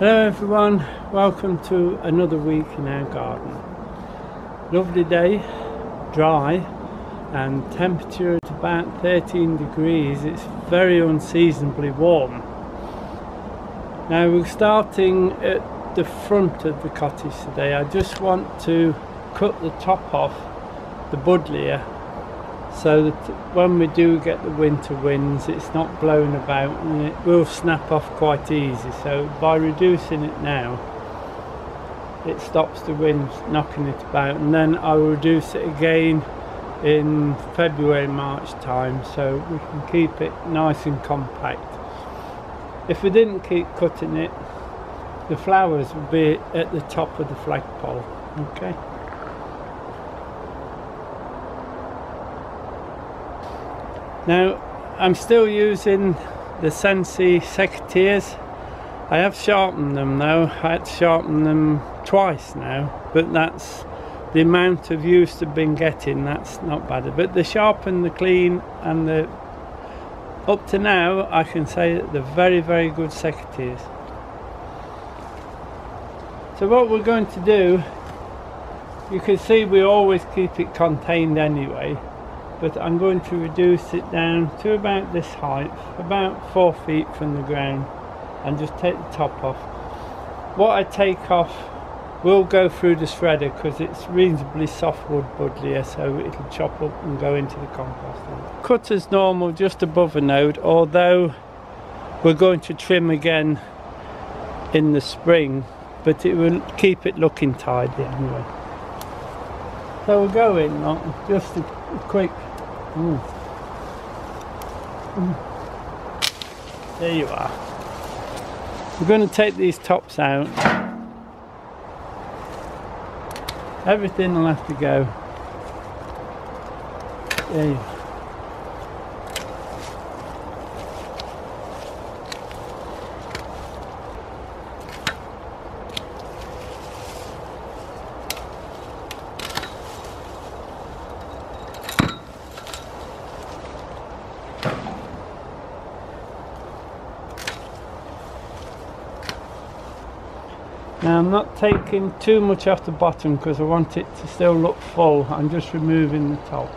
Hello everyone, welcome to another week in our garden. Lovely day, dry, and temperature at about 13 degrees. It's very unseasonably warm. Now we're starting at the front of the cottage today. I just want to cut the top off the Buddleia so that when we do get the winter winds it's not blown about and it will snap off quite easy. So by reducing it now it stops the wind knocking it about, and then I will reduce it again in February, March time so we can keep it nice and compact. If we didn't keep cutting it, the flowers would be at the top of the flagpole. Okay. Now I'm still using the Sensi secateurs. I have sharpened them though. I had to sharpen them twice now, but that's the amount of use I've been getting. That's not bad. But the sharpen, the clean, and the up to now I can say that they're very, very good secateurs. So what we're going to do, you can see we always keep it contained anyway, but I'm going to reduce it down to about this height, about 4 feet from the ground, and just take the top off. What I take off will go through the shredder because it's reasonably softwood Buddleia, so it'll chop up and go into the compost. Cut as normal just above a node, although we're going to trim again in the spring, but it will keep it looking tidy anyway. So we'll go in, just a quick. There you are. We're going to take these tops out. Everything will have to go. There you are. Now I'm not taking too much off the bottom because I want it to still look full. I'm just removing the top.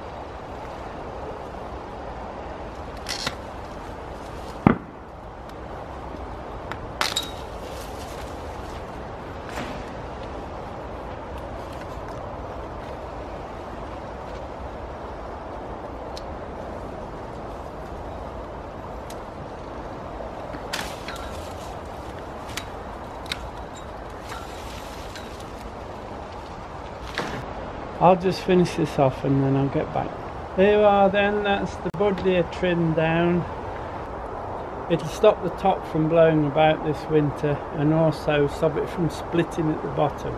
I'll just finish this off and then I'll get back. There you are then, that's the Buddleia trimmed down. It'll stop the top from blowing about this winter and also stop it from splitting at the bottom.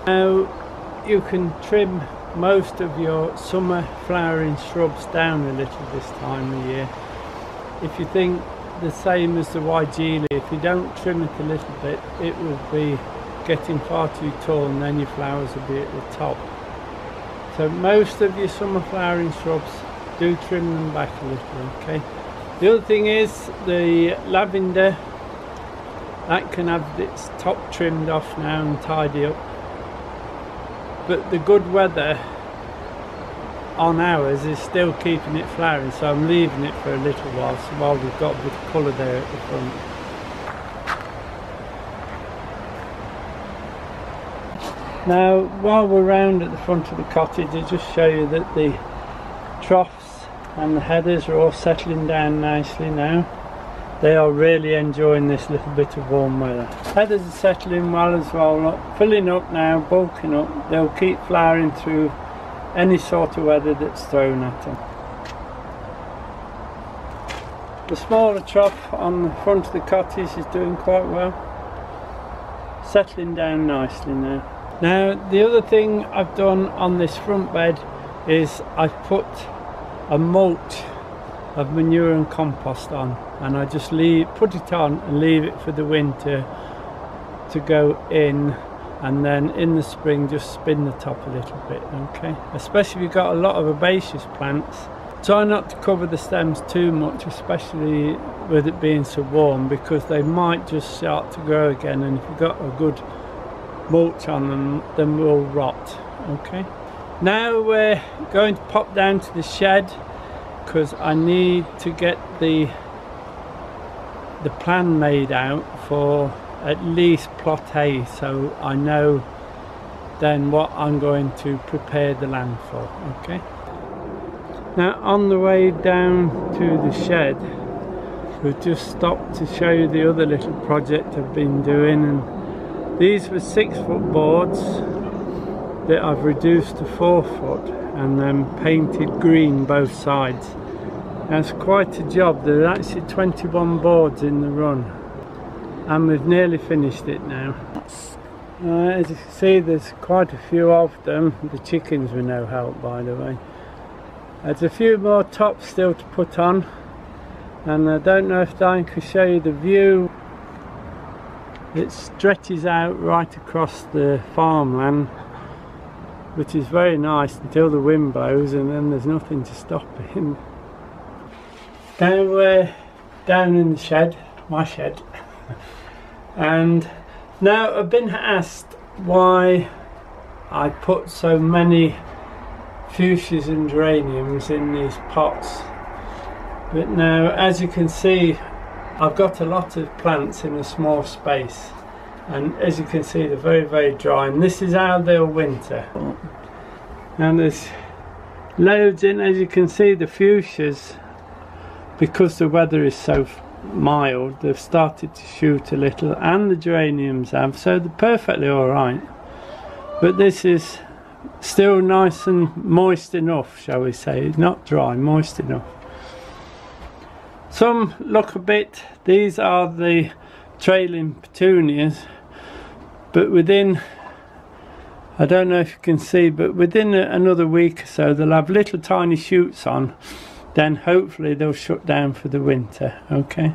Now you can trim most of your summer flowering shrubs down a little this time of year. If you think the same as the Weigelia, if you don't trim it a little bit, it will be getting far too tall and then your flowers will be at the top. So most of your summer flowering shrubs, do trim them back a little, okay? The other thing is the lavender, that can have its top trimmed off now and tidy up. But the good weather on ours is still keeping it flowering, so I'm leaving it for a little while, so while we've got a bit of colour there at the front. Now while we're round at the front of the cottage, I'll just show you that the troughs and the headers are all settling down nicely now. They are really enjoying this little bit of warm weather. Headers are settling well as well, look, filling up now, bulking up. They'll keep flowering through any sort of weather that's thrown at them. The smaller trough on the front of the cottage is doing quite well, settling down nicely now. Now the other thing I've done on this front bed is I've put a mulch of manure and compost on, and I just put it on and leave it for the winter to go in, and then in the spring just spin the top a little bit, okay? Especially if you've got a lot of herbaceous plants, Try not to cover the stems too much, especially with it being so warm, because they might just start to grow again, and if you've got a good mulch on them, then will rot. Okay, now we're going to pop down to the shed because I need to get the plan made out for at least plot A, so I know then what I'm going to prepare the land for. Okay, now on the way down to the shed, we've just stopped to show you the other little project I've been doing, and these were 6-foot boards that I've reduced to 4 foot and then painted green both sides. That's quite a job. There are actually 21 boards in the run, and we've nearly finished it now. As you can see, there's quite a few of them. The chickens were no help, by the way. There's a few more tops still to put on, and I don't know if Diane can show you the view. It stretches out right across the farmland, which is very nice until the wind blows, and then there's nothing to stop it. Now we're down in the shed, my shed, and now I've been asked why I put so many fuchsias and geraniums in these pots. But now, as you can see, I've got a lot of plants in a small space, and as you can see, they're very, very dry, and this is how they'll winter. And there's loads in. As you can see, the fuchsias, because the weather is so mild, they've started to shoot a little, and the geraniums have, so they're perfectly alright. But this is still nice and moist enough, shall we say, not dry, moist enough. Some look a bit, these are the trailing petunias, but within, I don't know if you can see, but within another week or so they'll have little tiny shoots on, then hopefully they'll shut down for the winter. Okay.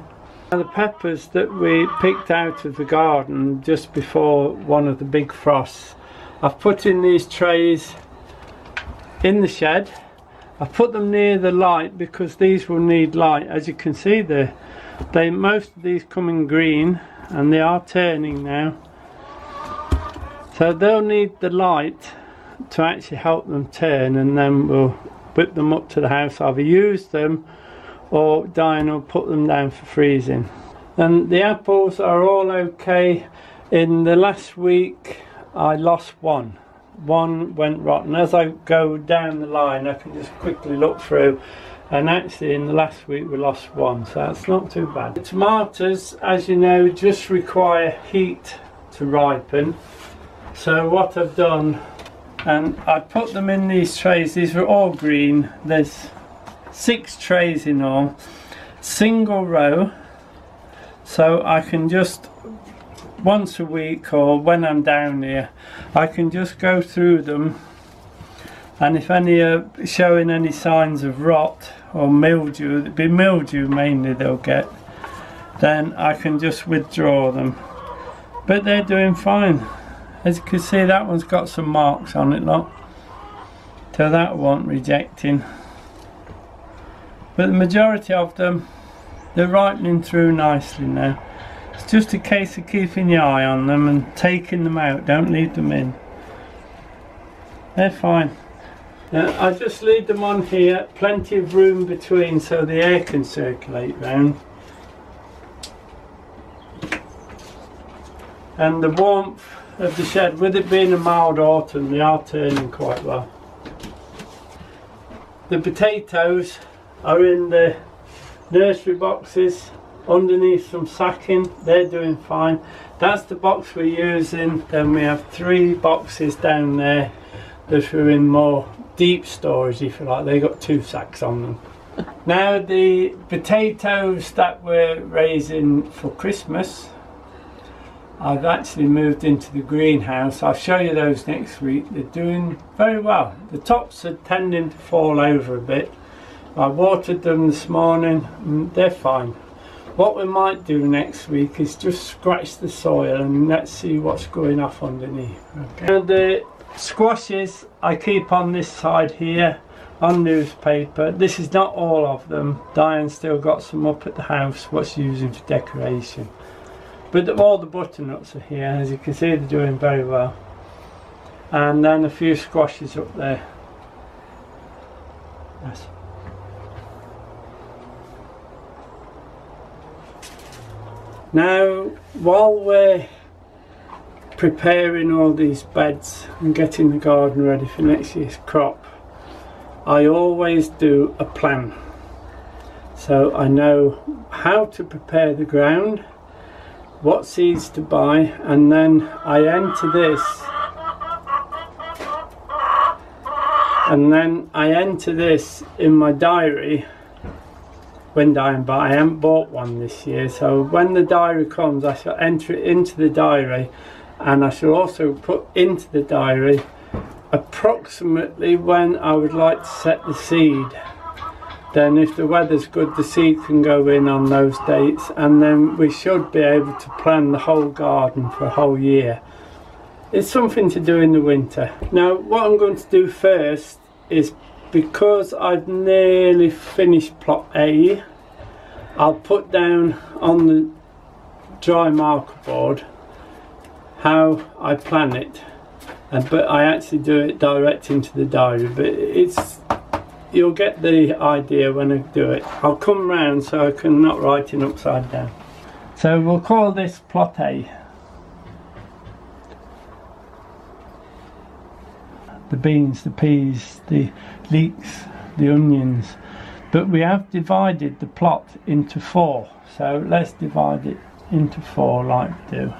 Now the peppers that we picked out of the garden just before one of the big frosts, I've put in these trays in the shed. I put them near the light because these will need light. As you can see, most of these come in green, and they are turning now, so they'll need the light to actually help them turn, and then we'll whip them up to the house, either use them or Diane will put them down for freezing. And the apples are all okay. In the last week I lost one went rotten. As I go down the line I can just quickly look through, and actually in the last week we lost one, so that's not too bad. The tomatoes, as you know, just require heat to ripen. So what I've done, and I put them in these trays, these were all green, there's 6 trays in all, single row, so I can just once a week, or when I'm down here, I can just go through them, and if any are showing any signs of rot or mildew, it'd be mildew mainly they'll get, then I can just withdraw them. But they're doing fine. As you can see, that one's got some marks on it, look, so that won't rejecting. But the majority of them, they're ripening through nicely now. It's just a case of keeping your eye on them and taking them out, don't leave them in. They're fine. I just leave them on here, plenty of room between so the air can circulate round. And the warmth of the shed, with it being a mild autumn, they are turning quite well. The potatoes are in the nursery boxes underneath some sacking. They're doing fine. That's the box we're using. Then we have 3 boxes down there that are in more deep storage, if you like. They got 2 sacks on them. Now the potatoes that we're raising for Christmas, I've actually moved into the greenhouse. I'll show you those next week. They're doing very well. The tops are tending to fall over a bit. I watered them this morning and they're fine. What we might do next week is just scratch the soil and let's see what's going off underneath. Okay. Now the squashes I keep on this side here. on newspaper. This is not all of them. Diane's still got some up at the house what's using for decoration. But all the butternuts are here. As you can see, they're doing very well. And then a few squashes up there. Yes. Now, while we're preparing all these beds and getting the garden ready for next year's crop, I always do a plan. So I know how to prepare the ground, what seeds to buy, and then I enter this. And then I enter this in my diary when Diane, but I haven't bought one this year, so when the diary comes I shall enter it into the diary, and I shall also put into the diary approximately when I would like to set the seed. Then if the weather's good, the seed can go in on those dates, and then we should be able to plan the whole garden for a whole year. It's something to do in the winter. Now what I'm going to do first is, because I've nearly finished plot A, I'll put down on the dry marker board how I plan it, but I actually do it direct into the diary, but you'll get the idea when I do it. I'll come round so I can not write it upside down. So we'll call this plot A. The beans, the peas, the leeks, the onions, but we have divided the plot into 4, so let's divide it into 4 like we do.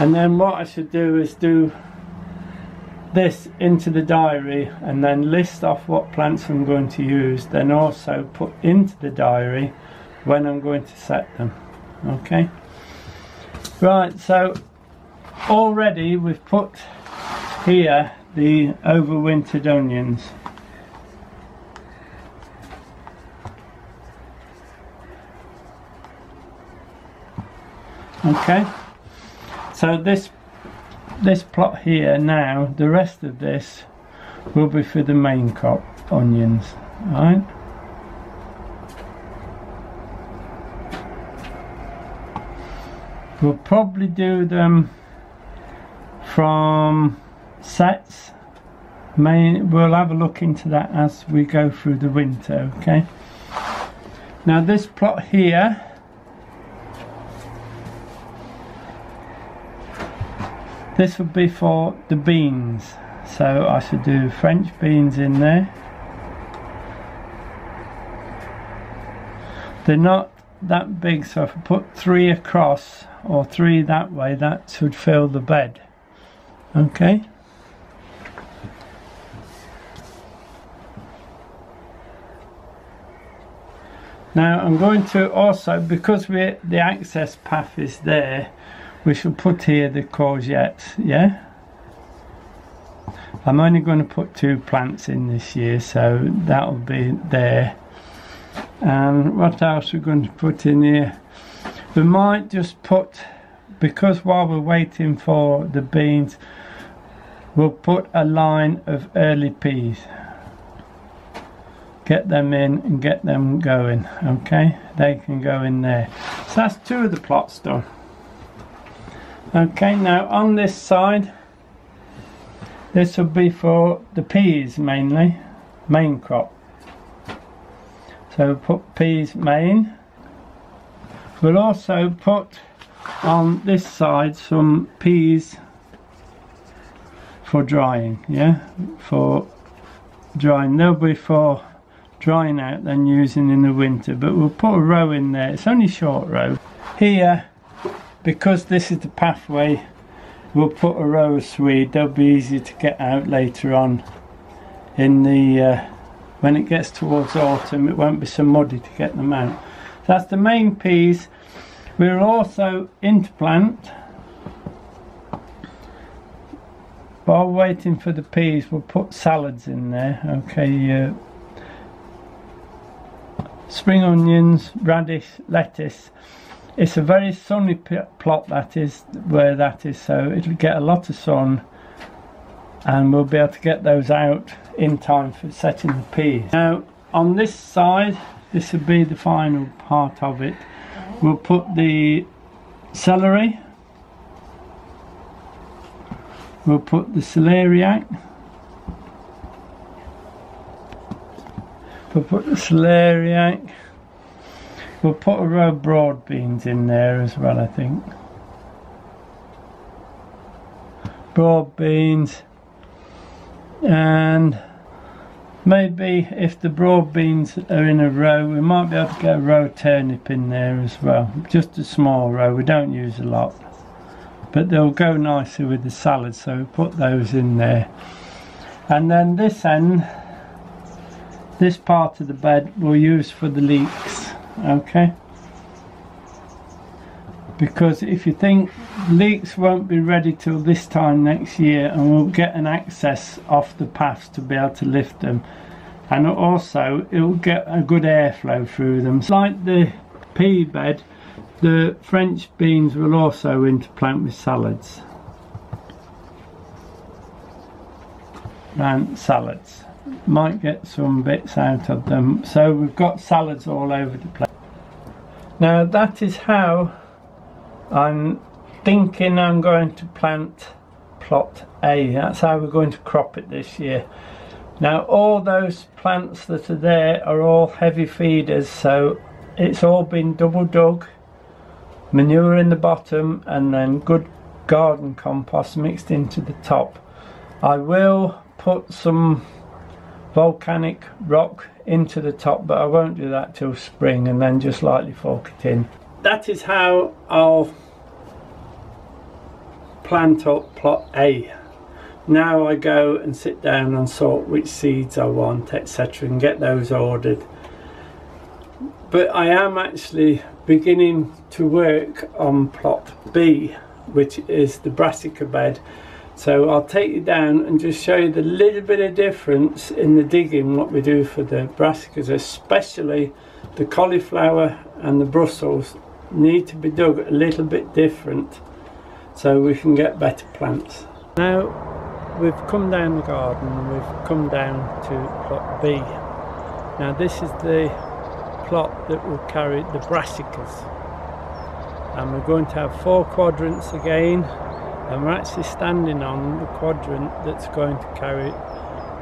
And then what I should do is do this into the diary and then list off what plants I'm going to use, then also put into the diary when I'm going to set them. Okay, right, so already we've put here the overwintered onions. Okay, so this plot here now, the rest of this will be for the main crop onions, right? We'll probably do them from sets. We'll have a look into that as we go through the winter. Okay, now this plot here, this would be for the beans, so I should do French beans in there. They're not that big, so if I put 3 across or 3 that way, that should fill the bed. Okay, now I'm going to also, because the access path is there, we shall put here the courgettes. Yeah, I'm only going to put 2 plants in this year, so that'll be there. And what else we're going to put in here? We might just put, because while we're waiting for the beans, we'll put a line of early peas. Get them in and get them going. Okay, they can go in there. So that's 2 of the plots done. Okay, now on this side, this will be for the peas mainly, main crop. So we'll put peas main. We'll also put on this side some peas for drying, yeah, for drying. They'll be for drying out then using in the winter, but we'll put a row in there. It's only a short row. Here, because this is the pathway, we'll put a row of swede. They'll be easy to get out later on in the when it gets towards autumn. It won't be so muddy to get them out. So that's the main peas. We'll also interplant. While waiting for the peas, we'll put salads in there. Okay, spring onions, radish, lettuce. It's a very sunny plot, that is where that is, so it'll get a lot of sun and we'll be able to get those out in time for setting the peas. Now on this side, this will be the final part of it. We'll put the celery, we'll put the celeriac, we'll put a row of broad beans in there as well, I think. Broad beans, and maybe if the broad beans are in a row, we might be able to get a row of turnip in there as well. Just a small row, we don't use a lot, but they'll go nicely with the salad, so we put those in there. And then this end, this part of the bed we'll use for the leeks, okay? Because if you think leeks won't be ready till this time next year, and we'll get an access off the paths to be able to lift them, and also it'll get a good airflow through them. Like the pea bed, the French beans will also interplant with salads. And salads. Might get some bits out of them. So we've got salads all over the place. Now that is how I'm thinking I'm going to plant plot A. That's how we're going to crop it this year. Now all those plants that are there are all heavy feeders, so it's all been double dug, manure in the bottom, and then good garden compost mixed into the top. I will put some volcanic rock into the top, but I won't do that till spring, and then just lightly fork it in. That is how I'll plant up plot A. Now I go and sit down and sort which seeds I want, etc., and get those ordered. But I am actually beginning to work on plot B, which is the brassica bed. So I'll take you down and just show you the little bit of difference in the digging what we do for the brassicas, especially the cauliflower and the Brussels need to be dug a little bit different so we can get better plants. Now we've come down the garden and we've come down to plot B. Now this is the plot that will carry the brassicas, and we're going to have 4 quadrants again, and we're actually standing on the quadrant that's going to carry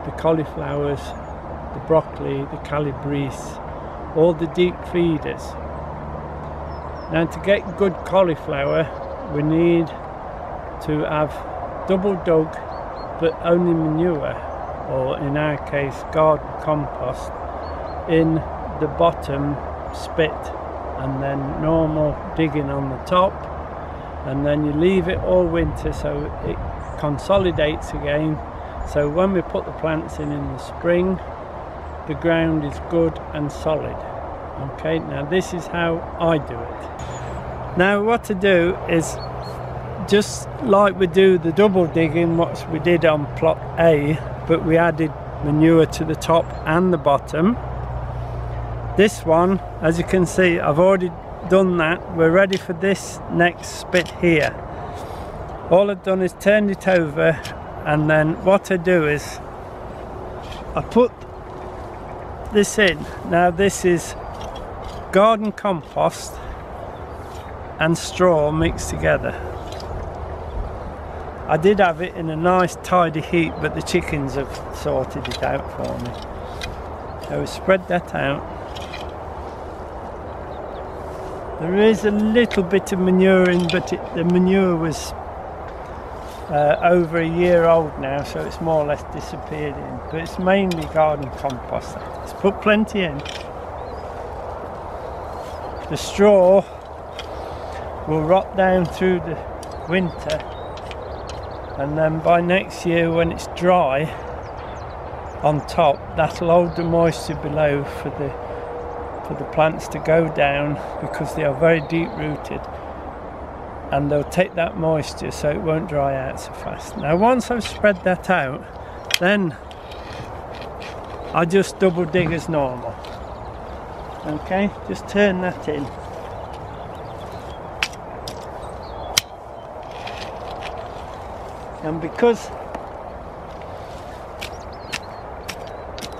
the cauliflowers, the broccoli, the calabrese, all the deep feeders. Now to get good cauliflower we need to have double dug, but only manure, or in our case garden compost, in the bottom spit, and then normal digging on the top, and then you leave it all winter so it consolidates again, so when we put the plants in the spring the ground is good and solid. Okay, now this is how I do it. Now what to do is, just like we do the double digging what we did on plot A, but we added manure to the top and the bottom. This one, as you can see, I've already done that. We're ready for this next spit here. All I've done is turned it over, and then what I do is I put this in. Now this is garden compost and straw mixed together. I did have it in a nice tidy heap, but the chickens have sorted it out for me. So we spread that out. There is a little bit of manure in, but the manure was over a year old now, so it's more or less disappeared in. But it's mainly garden compost. Let's put plenty in. The straw will rot down through the winter, and then by next year when it's dry on top, that'll hold the moisture below for the plants to go down, because they are very deep rooted, and they'll take that moisture so it won't dry out so fast. Now once I've spread that out, then I just double dig as normal. Okay, just turn that in. And because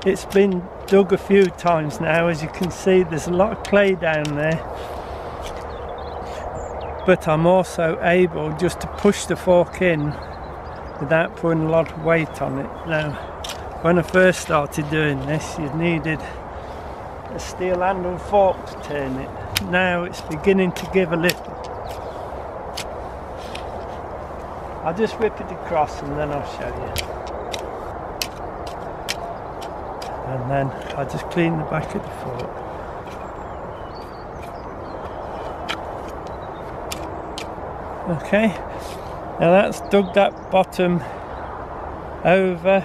It's been dug a few times now. As you can see, there's a lot of clay down there, but I'm also able just to push the fork in without putting a lot of weight on it. Now, when I first started doing this, you needed a steel handle fork to turn it. Now it's beginning to give a little. I'll just whip it across and then I'll show you. And then I'll just clean the back of the fork. Okay, now that's dug that bottom over,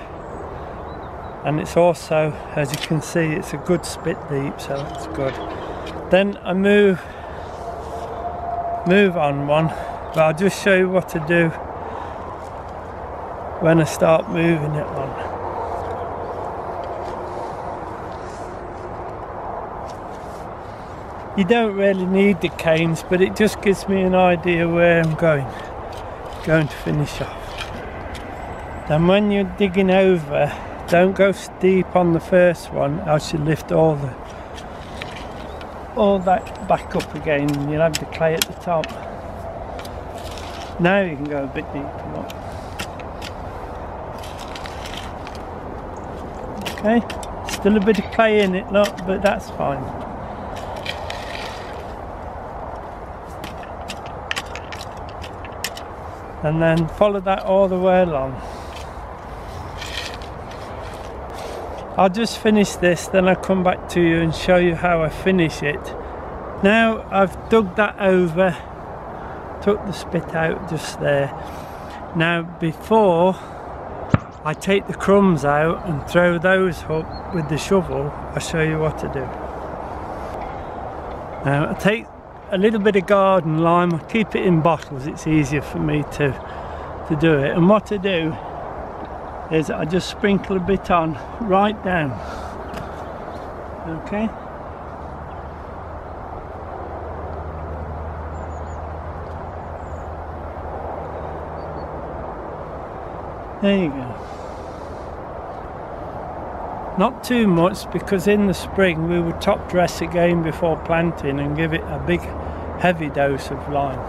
and it's also, as you can see, it's a good spit deep, so that's good. Then I move on one, but I'll just show you what to do when I start moving it on. You don't really need the canes, but it just gives me an idea where I'm going to finish off. Then when you're digging over, don't go deep on the first one, else you lift all that back up again and you'll have the clay at the top. Now you can go a bit deeper, look. Okay, still a bit of clay in it, look, but that's fine. And then follow that all the way along. I'll just finish this, then I'll come back to you and show you how I finish it. Now I've dug that over, took the spit out just there. Now before I take the crumbs out and throw those up with the shovel, I'll show you what to do. Now I take a little bit of garden lime, I keep it in bottles, it's easier for me to do it. And what I do is I just sprinkle a bit on right down. Okay. There you go. Not too much, because in the spring we would top dress again before planting and give it a big heavy dose of lime.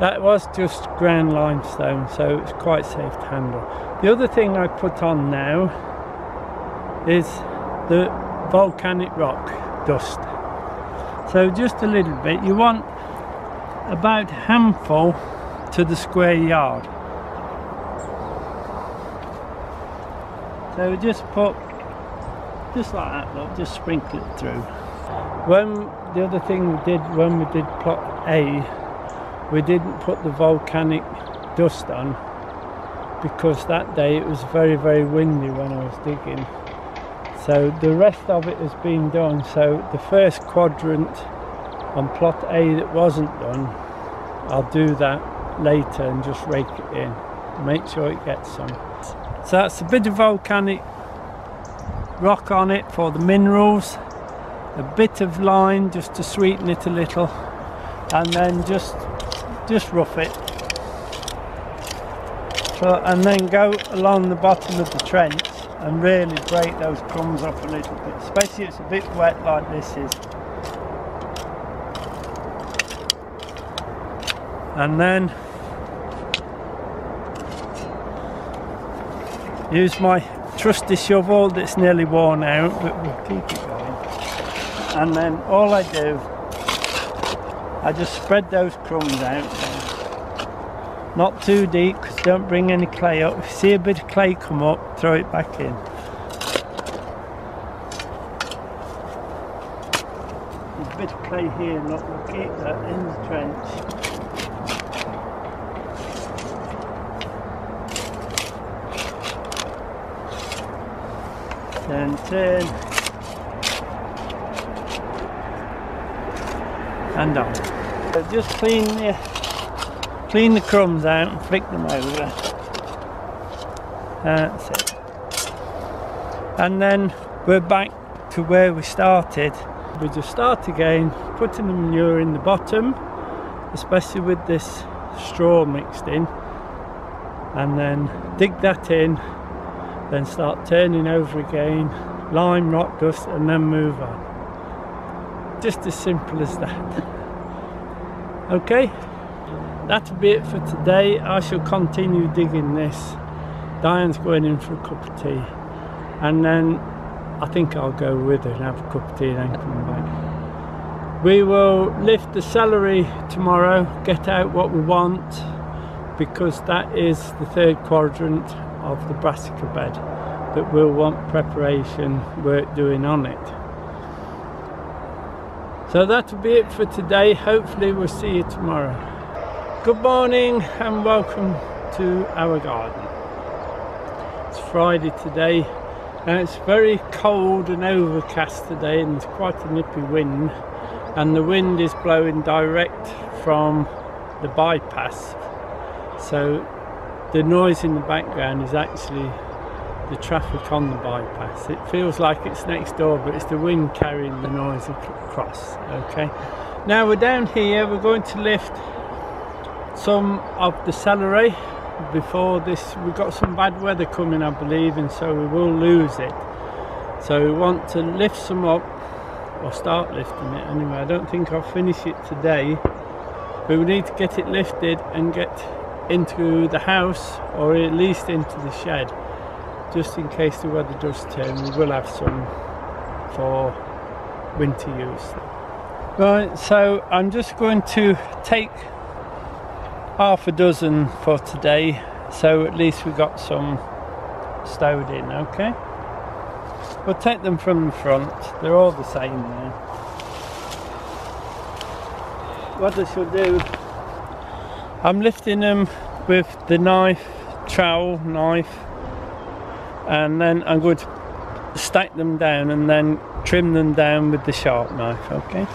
That was just ground limestone, so it's quite safe to handle. The other thing I put on now is the volcanic rock dust. So just a little bit. You want about a handful to the square yard. So just put, just like that, look, just sprinkle it through. The other thing we did when we did plot A, we didn't put the volcanic dust on because that day it was very, very windy when I was digging. So the rest of it has been done. So the first quadrant on plot A that wasn't done, I'll do that later and just rake it in. Make sure it gets some. So that's a bit of volcanic rock on it for the minerals, a bit of lime just to sweeten it a little, and then just rough it. So, and then go along the bottom of the trench and really break those crumbs up a little bit, especially if it's a bit wet like this is. And then use my trusty shovel that's nearly worn out, but we'll keep it going. And then all I do, I just spread those crumbs out. Not too deep, because don't bring any clay up. If you see a bit of clay come up, throw it back in. There's a bit of clay here, look, we'll keep that in the trench. Then turn and on. So just clean the crumbs out and flick them over. That's it. And then we're back to where we started. We just start again, putting the manure in the bottom, especially with this straw mixed in, and then dig that in then start turning over again, lime, rock dust, and then move on. Just as simple as that. Okay, that'll be it for today. I shall continue digging this. Diane's going in for a cup of tea, and then I think I'll go with her and have a cup of tea and then come back. We will lift the celery tomorrow, get out what we want, because that is the third quadrant of the brassica bed that we'll want preparation work doing on it. So that'll be it for today. Hopefully we'll see you tomorrow. Good morning and welcome to our garden. It's Friday today, and it's very cold and overcast today, and there's quite a nippy wind, and the wind is blowing direct from the bypass, so the noise in the background is actually the traffic on the bypass. It feels like it's next door, but it's the wind carrying the noise across. Okay, now we're down here. We're going to lift some of the celery. Before this, we've got some bad weather coming, I believe, and so we will lose it. So we want to lift some up, or start lifting it anyway. I don't think I'll finish it today, but we need to get it lifted and get into the house, or at least into the shed, just in case the weather does turn. We will have some for winter use. Right, so I'm just going to take half a dozen for today, so at least we got some stowed in. Okay, we'll take them from the front. They're all the same now. What I shall do, I'm lifting them with the knife, trowel knife, and then I'm going to stack them down and then trim them down with the sharp knife. Okay.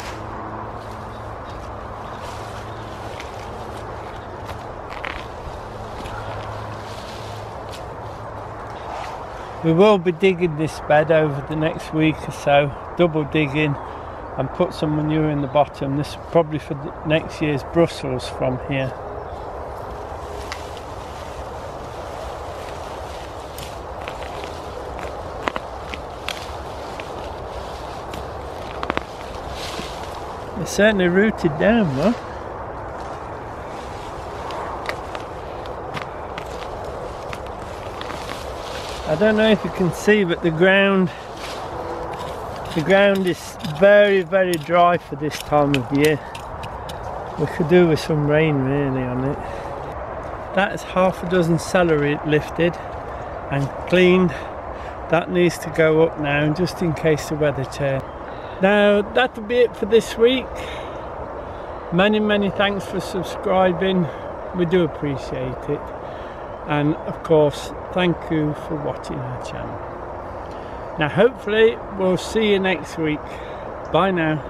We will be digging this bed over the next week or so, double digging, and put some manure in the bottom. This is probably for next year's Brussels from here. It's certainly rooted down though. I don't know if you can see, but the ground is very, very dry for this time of year. We could do with some rain really on it. That is half a dozen celery lifted and cleaned. That needs to go up now, just in case the weather turns. Now that'll be it for this week. Many thanks for subscribing. We do appreciate it. And of course, thank you for watching our channel. Now hopefully we'll see you next week. Bye now.